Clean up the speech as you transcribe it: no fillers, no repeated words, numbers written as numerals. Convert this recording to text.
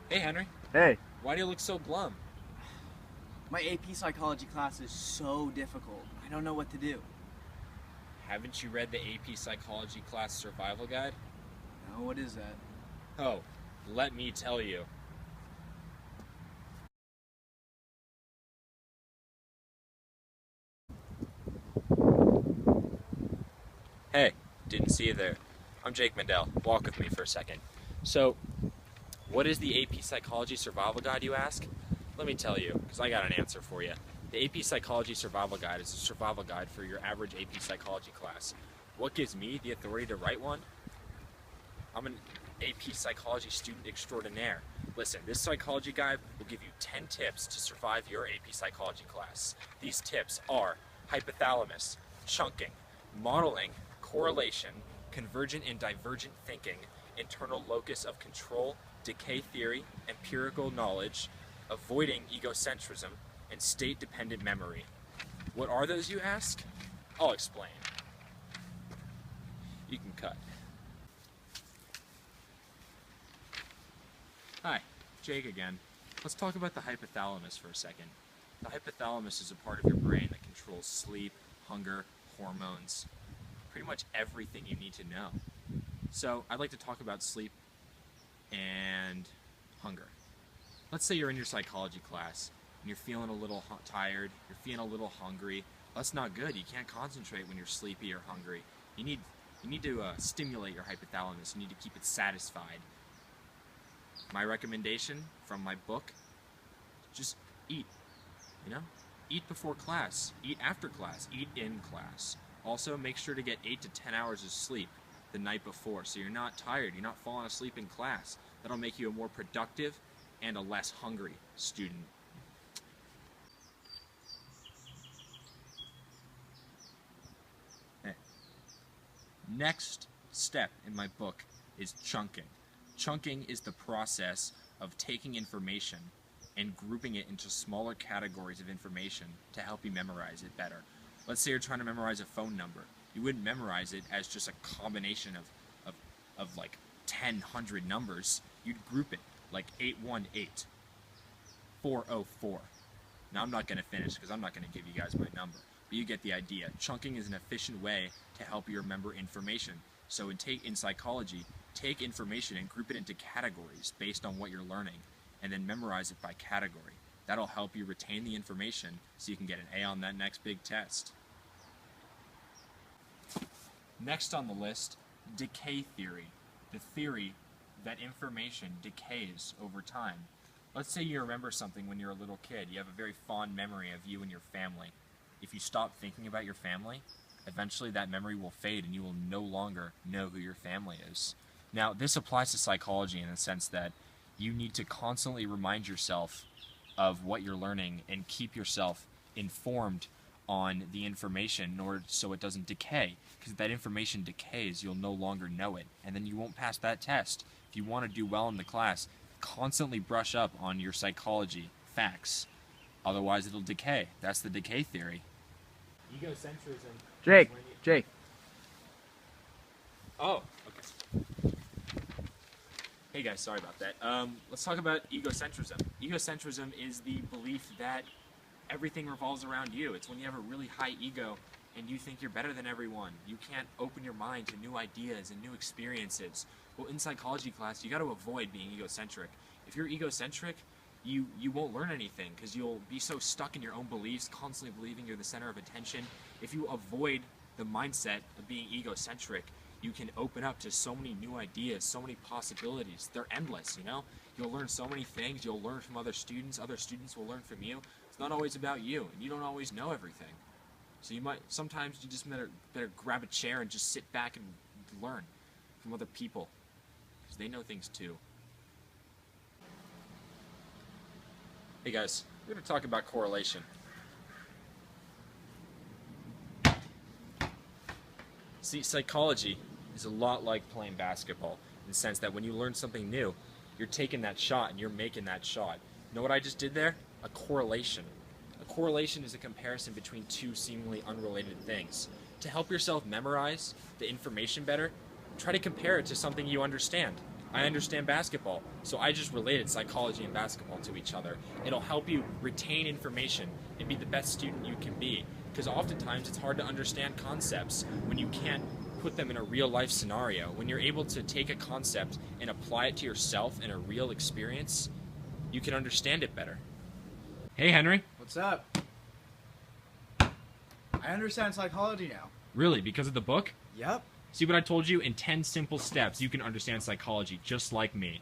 Hey, Henry. Hey, Why do you look so glum? My AP psychology class is so difficult. I don't know what to do. Haven't you read the AP Psychology class survival guide? No, what is that? Oh, let me tell you. Hey, didn't see you there. I'm Jake Mandel. Walk with me for a second. So, what is the AP Psychology Survival Guide, you ask? Let me tell you, because I got an answer for you. The AP Psychology Survival Guide is a survival guide for your average AP Psychology class. What gives me the authority to write one? I'm an AP Psychology student extraordinaire. Listen, this psychology guide will give you 10 tips to survive your AP Psychology class. These tips are hypothalamus, chunking, modeling, correlation, convergent and divergent thinking, internal locus of control, decay theory, empirical knowledge, avoiding egocentrism, and state-dependent memory. What are those, you ask? I'll explain. You can cut. Hi, Jake again. Let's talk about the hypothalamus for a second. The hypothalamus is a part of your brain that controls sleep, hunger, hormones, pretty much everything you need to know. So I'd like to talk about sleep and hunger. Let's say you're in your psychology class and you're feeling a little tired, you're feeling a little hungry. That's not good. You can't concentrate when you're sleepy or hungry. You need to stimulate your hypothalamus. You need to keep it satisfied. My recommendation from my book, just eat, Eat before class, eat after class, eat in class. Also, make sure to get 8 to 10 hours of sleep the night before so you're not tired, you're not falling asleep in class. That'll make you a more productive and a less hungry student. Next step in my book is chunking. Chunking is the process of taking information and grouping it into smaller categories of information to help you memorize it better. Let's say you're trying to memorize a phone number. You wouldn't memorize it as just a combination of like 100 numbers. You'd group it like 818, 404. Now I'm not going to finish because I'm not going to give you guys my number, but you get the idea. Chunking is an efficient way to help you remember information. So in psychology, take information and group it into categories based on what you're learning, and then memorize it by category. That'll help you retain the information so you can get an A on that next big test. Next on the list, decay theory. The theory that information decays over time. Let's say you remember something when you're a little kid. You have a very fond memory of you and your family. If you stop thinking about your family, eventually that memory will fade and you will no longer know who your family is. Now, this applies to psychology in the sense that you need to constantly remind yourself of what you're learning and keep yourself informed on the information in order so it doesn't decay. Because if that information decays, you'll no longer know it, and then you won't pass that test. If you want to do well in the class, constantly brush up on your psychology facts. Otherwise, it'll decay. That's the decay theory. Egocentrism. Jake. Oh, okay. Hey guys, sorry about that. Let's talk about egocentrism. Egocentrism is the belief that everything revolves around you. It's when you have a really high ego and you think you're better than everyone. You can't open your mind to new ideas and new experiences. Well, in psychology class, you got to avoid being egocentric. If you're egocentric, you won't learn anything because you'll be so stuck in your own beliefs, constantly believing you're the center of attention. If you avoid the mindset of being egocentric, you can open up to so many new ideas, so many possibilities. They're endless, You'll learn so many things. You'll learn from other students. Other students will learn from you. It's not always about you, and you don't always know everything. So sometimes you just better grab a chair and just sit back and learn from other people, because they know things too. Hey guys, we're going to talk about correlation. See, psychology is a lot like playing basketball in the sense that when you learn something new, you're taking that shot and you're making that shot. You know what I just did there? A correlation. A correlation is a comparison between two seemingly unrelated things. To help yourself memorize the information better, try to compare it to something you understand. I understand basketball, so I just related psychology and basketball to each other. It'll help you retain information and be the best student you can be, because oftentimes it's hard to understand concepts when you can't put them in a real life scenario. When you're able to take a concept and apply it to yourself in a real experience, you can understand it better. Hey, Henry. What's up? I understand psychology now. Really? Because of the book? Yep. See what I told you? In 10 simple steps, you can understand psychology just like me.